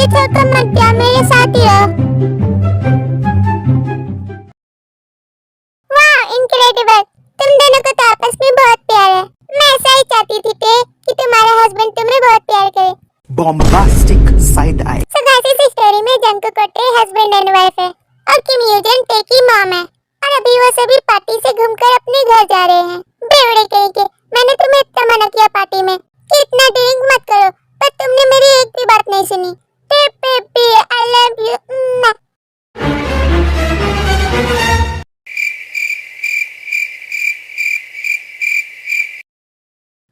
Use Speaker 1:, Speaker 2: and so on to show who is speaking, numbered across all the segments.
Speaker 1: ये छोड़कर मत जाओ, मेरे साथ ही रहो। वाह, इनक्रेडिबल, तुम दोनों को तो आपस में बहुत प्यार है। मैं ऐसा ही चाहती थी कि तुम्हारा हस्बैंड तुम्हें बहुत प्यार करे।
Speaker 2: Bombastic side I.
Speaker 1: So guys, इस स्टोरी में जंकुक और टे हस्बैंड एंड वाइफ है और किम यूजन टे की मॉम है और अभी वो सभी पार्टी से घूमकर अपने घर जा रहे हैं। बेवड़े कहीं के, मैंने तुम्हें इतना मना किया पार्टी में कि इतना ड्रिंक मत करो, पर तुमने मेरी एक भी बात नहीं सुनी। टे बेबी, आई लव यू।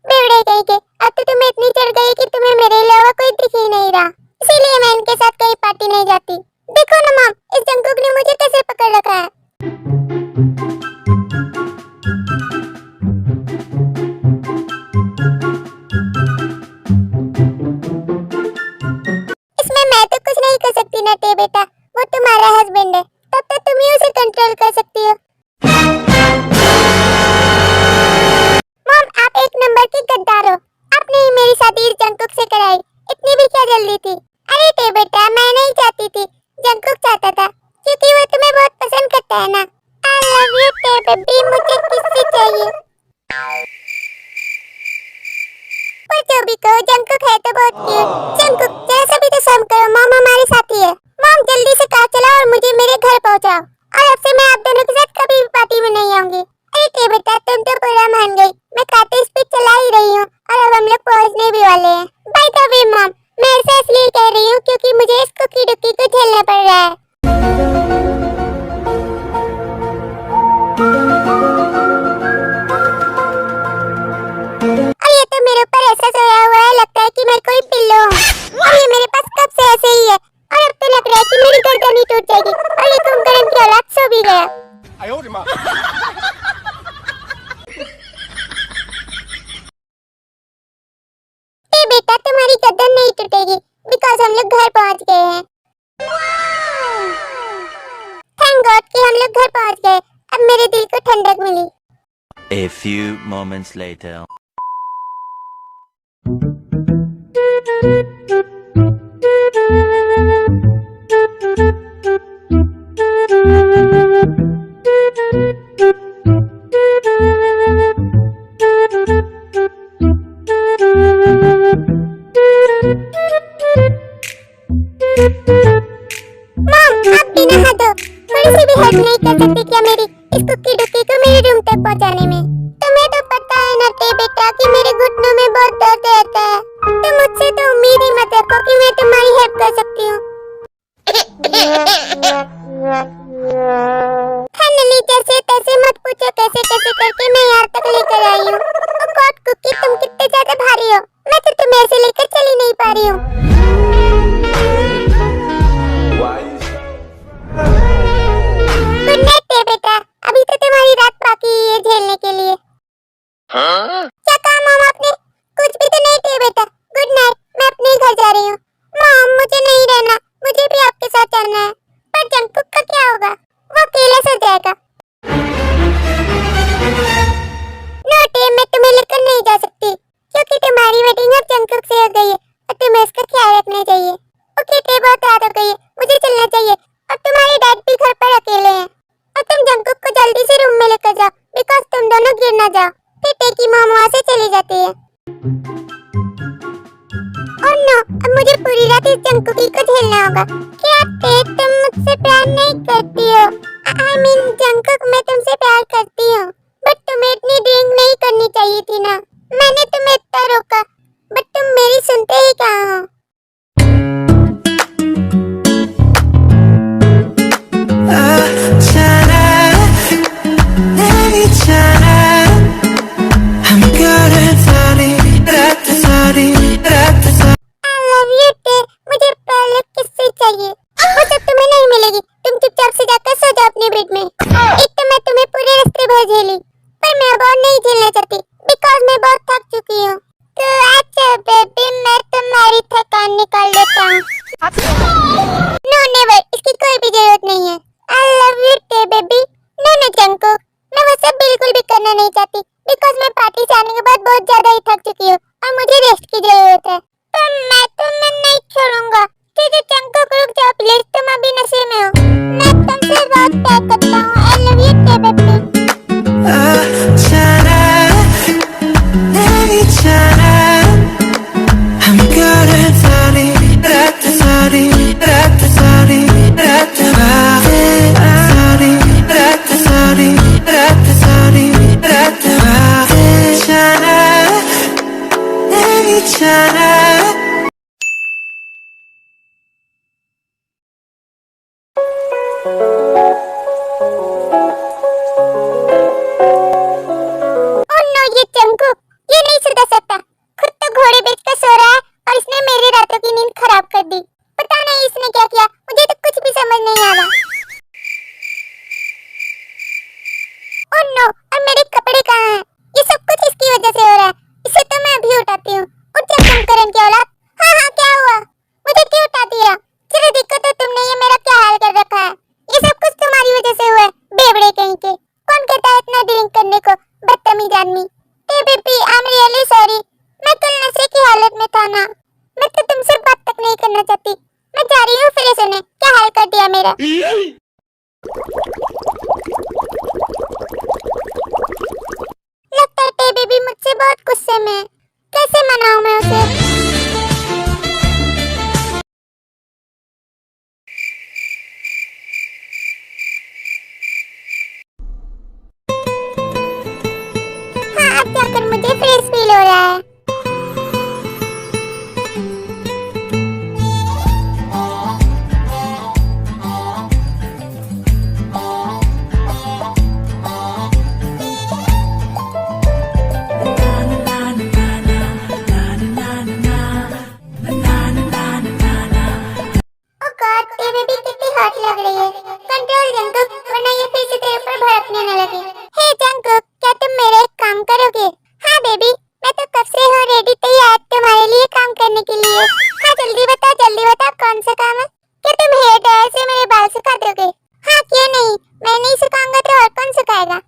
Speaker 1: बेवड़े कहीं के, अब तो तुम्हें इतनी चढ़ गई कि तुम्हें मेरे अलावा कोई दिख ही नहीं रहा, इसीलिए मैं इनके साथ कहीं पार्टी नहीं जाती। देखो ना मॉम, इस जंकुक ने मुझे कैसे पकड़ रखा है। इसमें मैं तो कुछ नहीं कर सकती ना टे बेटा, वो तुम्हारा हस्बैंड है, तब तो तुम ही उसे कंट्रोल कर सकती हो। मॉम, आप एक नंबर की गद्दार हो, आपने ही मेरी शादी इस जंकुक से कराई, इतनी भी क्या जल्दी थी। अरे टे बेटा, मैं नहीं चाहती थी, जंकुक चाहता था, क्योंकि वो तुम्हें बहुत पसंद करता है ना। आई लव यू टे बेबी, मुझे किससे चाहिए। पर जो भी कहो, जंकुक है तो बहुत क्यूट। जंकुक, जरा सा भी तो शर्म करो, मॉम हमारे साथ ही है। मॉम, जल्दी से कार चलाओ और मुझे मेरे घर पहुंचाओ, और अब से मैं आप दोनों के साथ कभी भी पार्टी में नहीं आऊंगी। अरे टे बेटा, तुम तो पूरा मान गई, मैं काफी स्पीड चला ही रही हूँ और अब हम लोग पहुँचने भी वाले हैं। बाय द वे मॉम, मैं ऐसा इसलिए कह रही हूँ क्योंकि मुझे इस कुकी डुकी को झेलना पड़ रहा है। और ये तो मेरे ऊपर ऐसा सोया हुआ है, लगता है कि मैं कोई पिल्लो हूँ। और ये मेरे पास कब से ऐसे ही है, और अब तो लग रहा है कि मेरी गर्दन ही टूट जाएगी। और ये कुंभकर्ण की औलाद सो भी गया। ए बेटा, तुम्हारी गर्दन नहीं टूटेगी, बिकॉज़ हम लोग घर पहुंच गए हैं। थैंक गॉड कि हम लोग घर पहुंच गए, अब मेरे दिल को ठंडक मिली।
Speaker 3: A few moments later.
Speaker 1: Mom, आप भी नहा दो, थोड़ी सी भी हेल्प नहीं कर सकती क्या मेरी इस कुकी डुकी को मेरे रूम तक पहुंचाने में। तुम्हें तो पता है ना टे बेटा कि मेरे घुटनों में बहुत दर्द रहता है, तो मुझसे तो उम्मीद ही मत रखो कि मैं तुम्हारी हेल्प कर सकती हूँ। फाइनली जैसे तैसे मत पूछो कैसे कैसे करके मैं यहाँ तक लेकर आई हूँ। ओ गॉड कुकी, तुम कितने ज्यादा भारी हो, मैं तो तुम्हें ऐसे लेकर चल ही नहीं पा रही हूँ। गुड नाइट टे बेटा, अभी तो तुम्हारी रात बाकी है झेलने के लिए। क्या कहा मॉम आपने? कुछ भी तो नहीं टे बेटा, गुड नाइट, मैं अपने घर जा रही हूँ। मॉम, मुझे नहीं रहना, मुझे भी आपके साथ चलना है। पर जंकुक का क्या होगा, वो अकेला सो जाएगा। नो टे, मैं तुम्हें लेकर नहीं जा सकती, क्योंकि तुम्हारी वेडिंग अब जंकुक से हो गई है और तुम्हें इसका ख्याल रखना चाहिए। ओके टे, बहुत रात हो गई है, मुझे चलना चाहिए, और तुम्हारे डैड भी घर पर अकेले हैं। और तुम जंकुक को जल्दी से रूम में लेकर जाओ, बिकॉज़ तुम दोनों गिर ना जाओ। फिर टे की मॉम वहाँ से चली जाती है। और नो, अब मुझे पूरी रात इस जंकुकी को झेलना होगा। क्या टे, तुम मुझसे प्यार नहीं करती हो? आई मीन जंकुक, मैं तुमसे प्यार करती हूँ, बट तुम्हें इतनी ड्रिंक नहीं करनी चाहिए थी ना। मैंने तुम्हें इतना रोका, बट तुम मेरी सुनते ही कहाँ हो। मुझे पहले किससे चाहिए, वो सब तुम्हें नहीं मिलेगी। तुम चुपचाप से जाकर सो जाओ अपने बेड में। एक तो मैं तुम्हें पूरे रास्ते भर झेली, पर मैं अब और नहीं झेलना चाहती, बिकॉज़ मैं बहुत थक चुकी हूँ। तो अच्छा बेबी, मैं तुम्हारी थकान ओह नो, ये जंकुक, ये नहीं सुधर सकता। खुद तो घोड़े बेचकर सो रहा है और इसने मेरी रातों की नींद खराब कर दी। पता नहीं इसने क्या किया, मुझे तो कुछ भी समझ नहीं आ रहा। ओह नो, और मेरे कपड़े कहाँ हैं? ये सब कुछ इसकी वजह से हो रहा है। इसे तो मैं अभी उठाती हूँ। उठ जा कुंभकर्ण की औलाद। हाँ हाँ, क्या हुआ? मुझे क्यों उठा दिया? जरा देखो तो तुमने ये मेरा क्या हाल कर रखा है। ये सब कुछ तुम्हारी वजह से हुआ है, बेवड़े कहीं के। कौन कहता है इतना ड्रिंक करने को, बदतमीज आदमी। ए baby, I am really sorry. मैं कल नशे की हालत में था ना। मैं तो तुमसे बात तक नहीं करना चाहती। मैं जा रही हूँ, फिर सुने क्या हाल कर दिया मेरा। लगता है टे बेबी मुझसे बहुत गुस्से में है। कैसे मनाऊं मैं उसे? हाँ, अब जाकर मुझे फ्रेश फील हो रहा है। ओ गॉड, ये बेबी कितनी हॉट लग रही है। कंट्रोल जंकुक, वरना ये फिर से तेरे ऊपर भड़कने न लगे। हे जंकुक, क्या तुम मेरा एक काम करोगे? हाँ बेबी, मैं तो कब से हूँ रेडी तैयार तुम्हारे लिए काम करने के लिए। हाँ जल्दी बता कौन सा काम है? क्या तुम हेयर ड्रायर से मेरे बाल सुखा दोगे? हाँ क्यों नहीं, मैं नहीं सुखाऊंगा तो और कौन सुखाएगा?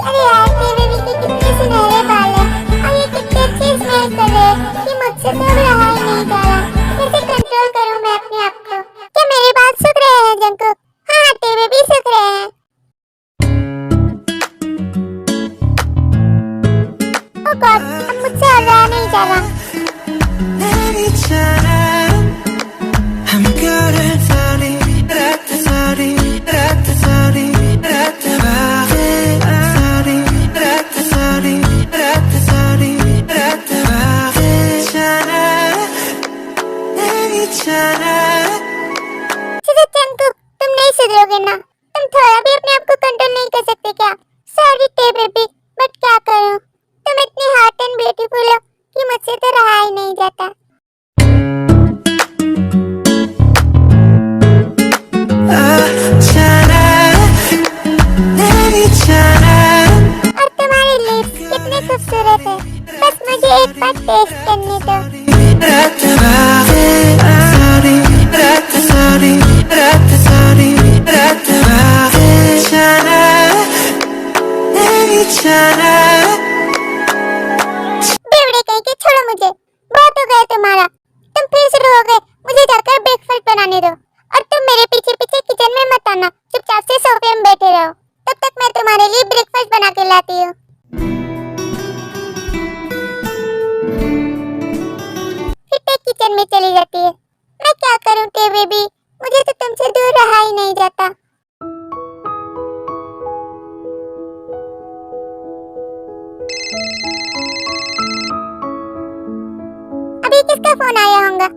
Speaker 1: अरे यार, ये बेबी के कितने सुनहरे बाल हैं और ये कितने अच्छे स्मेल कर रहे हैं कि मुझसे तो अब रहा ही नहीं जा रहा। कैसे कंट्रोल करूं मैं अपने आप को? क्या मेरे बाल सूख रहे हैं जंकुक? हाँ हाँ, टे बेबी सूख रहे हैं। ओ गॉड, अब मुझसे और रहा नहीं जा रहा। जंकुक, तुम नहीं सुधरोगे ना? तुम थोड़ा भी अपने आप को कंट्रोल नहीं कर सकते क्या? सॉरी टे बेबी, बट क्या करूं? तुम इतनी हॉट एंड ब्यूटीफुल हो कि मुझसे तो रहा ही नहीं जाता। और तुम्हारे लिप्स कितने खूबसूरत है। बस मुझे एक बार टेस्ट करने दो। बेवड़े कहीं के, छोड़ो मुझे। बहुत हो गया तुम्हारा। तुम फिर शुरू हो गए। मुझे जाकर ब्रेकफास्ट बनाने दो। और तुम मेरे पीछे पीछे किचन में मत आना। चुपचाप से सोफे में बैठे रहो। तब तक मैं तुम्हारे लिए ब्रेकफास्ट बना के लाती हूँ। फिर टे किचन में चली जाती है। मैं क्या करूँ टे बेबी, मुझे तो तुमसे दूर रहा ही नहीं जाता। अभी किसका फोन आया होगा? ओ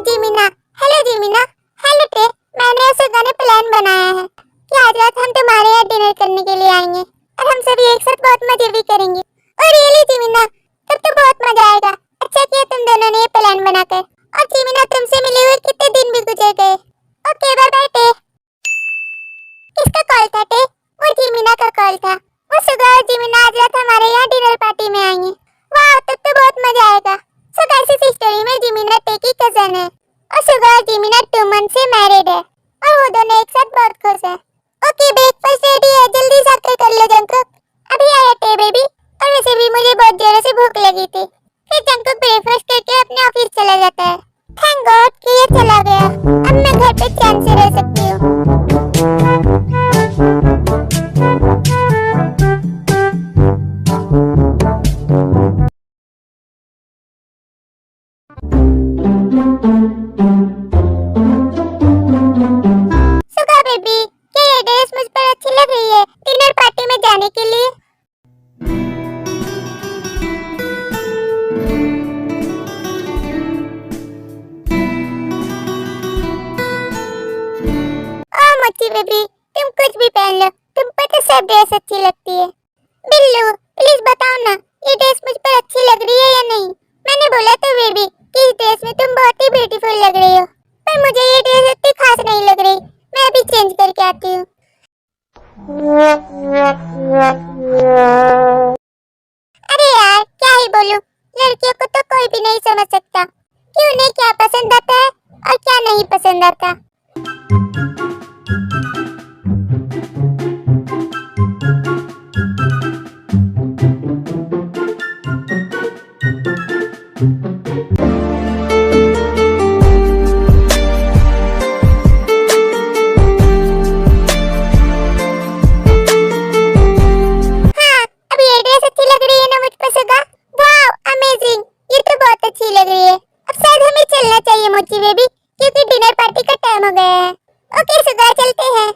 Speaker 1: जिमिना। हेलो जिमिना। हेलो टे, मैंने और सुगा ने प्लान बनाया है कि आज रात हम तुम्हारे यहाँ डिनर करने के लिए आएंगे और हम सभी एक साथ बहुत मजे भी करेंगे। और रियली जिमिना, तब तो बहुत मजा आएगा। अच्छा किया तुम दोनों ने ये प्लान बनाकर। और जिमिना, तुमसे मिले हुए कितने दिन भी गुजर गए। ओके बाय बाय टे। किसका कॉल था टे? वो जिमिना का कॉल था। वो सुगा और जिमिना आज रात हमारे यहाँ डिनर पार्टी में आएंगे। वाह, तब तो बहुत मजा आएगा। सो गाइस, इस स्टोरी में जिमिना टे की कजन है और सुगा और जिमिना 2 मंथ से मैरिड है और वो दोनों एक साथ बहुत खुश है। ओके, ब्रेकफास्ट रेडी है, जल्दी जाकर कर लो जंकुक। अभी आया टे बेबी। और वैसे भी मुझे बहुत जोरों से भूख लगी थी। फिर जंकुक ब्रेकफास्ट करके अपने ऑफिस चला जाता है। थैंक गॉड कि ये चला गया। अब मैं घर पे चैन से रह सकती हूँ। मोची बेबी, तुम कुछ भी पहन लो, तुम पर तो सब ड्रेस अच्छी लगती है। बिल्लू प्लीज बताओ ना, ये ड्रेस मुझ पर अच्छी लग रही है या नहीं? मैंने बोला तो बेबी कि इस ड्रेस में तुम बहुत ही ब्यूटीफुल लग रही हो, पर मुझे ये ड्रेस इतनी खास नहीं लग रही। मैं अभी चेंज करके आती हूँ। अरे यार क्या ही बोलूं, लड़कियों को तो कोई भी नहीं समझ सकता कि उन्हें क्या पसंद आता है और क्या नहीं पसंद आता। मोची बेबी, क्योंकि डिनर पार्टी का टाइम हो गया है। ओके सुगा, चलते हैं।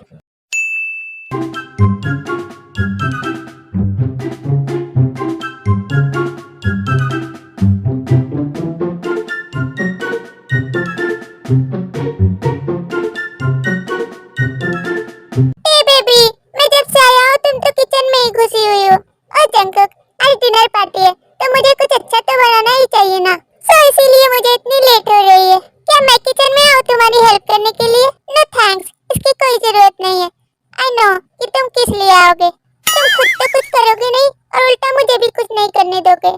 Speaker 1: ए बेबी, मैं जब से आया हूँ तुम तो किचन में ही घुसी हुई हो। और जंकुक, आज डिनर पार्टी है तो मुझे कुछ अच्छा तो बनाना ही चाहिए ना, सो इसीलिए मुझे इतनी लेट हो रही है। क्या मैं किचन में आऊँ तुम्हारी हेल्प करने के लिए? नो थैंक्स, इसकी कोई जरूरत नहीं है। आई नो कि तुम किस लिए आओगे, तुम खुद तो कुछ करोगे नहीं और उल्टा मुझे भी कुछ नहीं करने दोगे।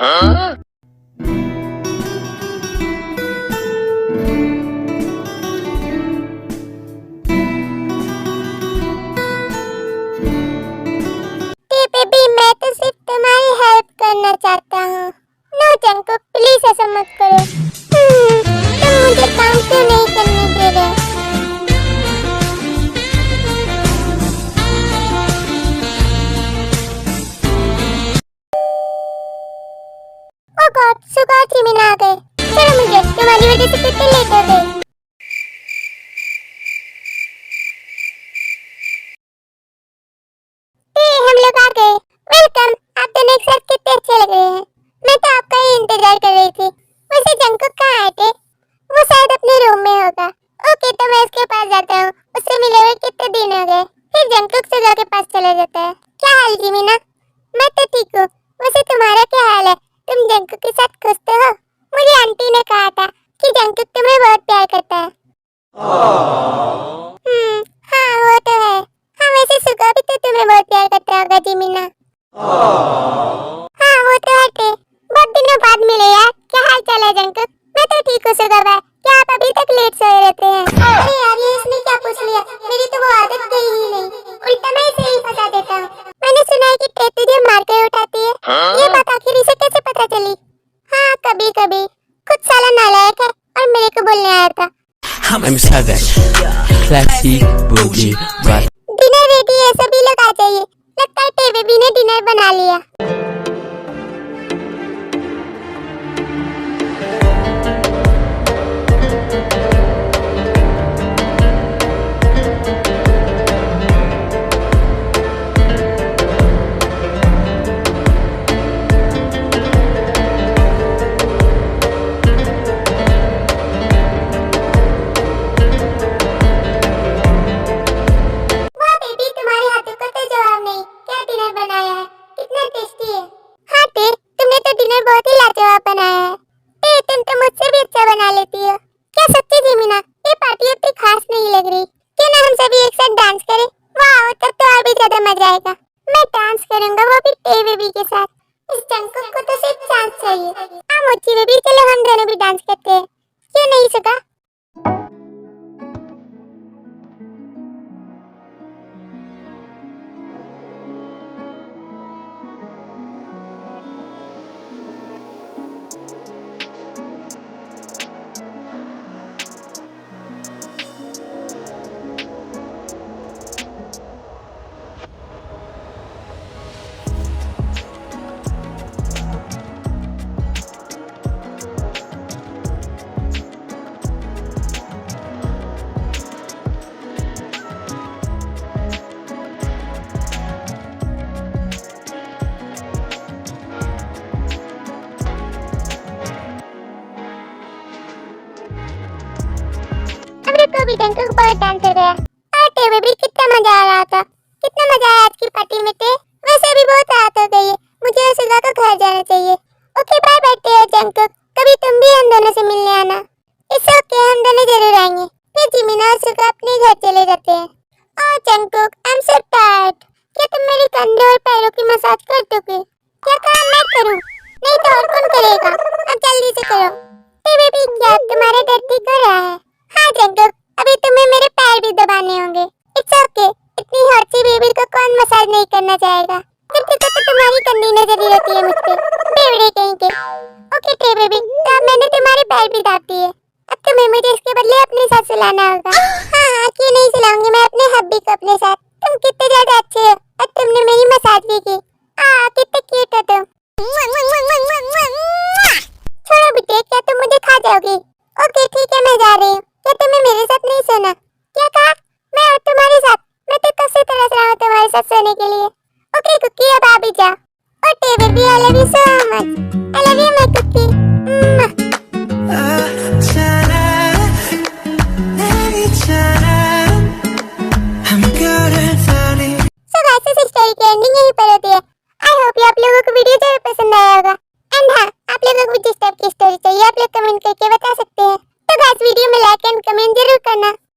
Speaker 1: हाँ? बेबी मैं तो सिर्फ तुम्हारी हेल्प करना चाहता हूँ। नो जंकुक, प्लीज ऐसा मत करो। तुम मुझे काम क्यों नहीं करने दे रहे? ओह गॉड, सुगा जिमिन आ गए। चलो मुझे, तुम्हारी वजह से कितनी लेट हो गई। हम लोग आ गए। वेलकम, आप दोनों एक साथ कितने अच्छे लग रहे हैं। मैं तो आपका ही इंतजार कर रही थी। वैसे जंकुक कहाँ है थे? वो शायद अपने रूम में होगा। ओके तो मैं उसके पास जाता हूँ, उससे मिले हुए कितने दिन हो गए। फिर जंकुक सुगा के पास चला जाता है। क्या हाल जिमिना? मैं तो ठीक हूँ, वैसे तुम्हारा क्या हाल है? तुम जंकुक के साथ खुश तो हो? मुझे आंटी ने कहा था कि जंकुक तुम्हें बहुत प्यार करता है। हाँ वो तो है। हाँ वैसे सुगा भी तो तुम्हें बहुत प्यार करता होगा जिमिना। हाँ वो तो है थे। बहुत दिनों बाद मिले यार। क्या हाल चाल है जंकुक? मैं तो ठीक हूँ सुगा भाई। क्या आप अभी तक लेट सोए रहते हैं? अरे यार ये इसने क्या पूछ लिया, मेरी तो वो आदत गई ही नहीं। उल्टा मैं इसे ही फंसा देता हूँ। मैंने सुना है कि टे तुझे मार कर उठाती है। ये बात आखिर इसे कैसे पता चली? हाँ कभी कभी। खुद साला नालायक है और मेरे को बोलने आया था।
Speaker 4: I'm savage, classy, boogie, but
Speaker 1: dinner ready है, सभी लोग आ जाइए। लगता है टे बेबी ने डिनर बना लिया। बहुत ही लाजवाब बनाया है। तुम तो मुझसे भी अच्छा बना लेती हो। क्या सच्ची जिमिना, ये पार्टी इतनी खास नहीं लग रही। क्यों ना हम सभी एक साथ डांस करें? वाह तब तो और भी ज्यादा मजा आएगा। मैं डांस करूंगा, वो भी टे बेबी के साथ। इस जंकुक को तो सिर्फ चांस चाहिए। मोची बेबी, चलो हम दोनों भी डांस करते हैं। क्यों नहीं सुगा? तो भी जंकुक बहुत डांस कर रहा है। और टेबे भी कितना मजा आ रहा था। कितना मजा आया आज की पार्टी में थे। वैसे भी बहुत रात हो गई है, मुझे सुगा को घर जाना चाहिए। ओके बाय बाय जंकुक, कभी तुम भी हम दोनों से मिलने आना। इट्स ओके, हम दोनों जरूर आएंगे। फिर जिमिन और सुगा अपने घर चले जाते हैं। Oh Jungkook, I am so tired. क्या तुम मेरे कंधे और पैरों की मसाज कर दोगे? क्या काम मैं करूं? नहीं तो और कौन करेगा? अब जल्दी से करो। टेबे भी क्या तुम्हारा दर्द ठीक हो रहा है? हाँ जंकुक, अभी तुम्हें मेरे पैर भी दबाने होंगे। इट्स ओके, इतनी हॉट सी बेबी को कौन मसाज नहीं करना चाहेगा। तुमसे तो तुम्हारी कंधी नजर होती है मुझ पे, बेवड़े कहीं के। ओके टेबे भी, तो अब मैंने तुम्हारे पैर भी दाब दिए। अब तुम्हें मुझे इसके बदले अपने साथ सुलाना होगा। हाँ, क्यों नहीं सुलाऊंगी मैं अपने हब्बी को अपने साथ। तुम कितने ज्यादा अच्छे हो और तुमने मेरी मसाज भी की। कितने क्यूट हो तुम। छोड़ो बेटे, क्या तुम मुझे खा जाओगी? ओके ठीक है, मैं जा रही हूँ। क्या तुम्हें मेरे साथ नहीं सोना? क्या कहा? मैं और तुम्हारे साथ? मैं तो कब से तरस रहा हूँ तुम्हारे साथ सोने के लिए।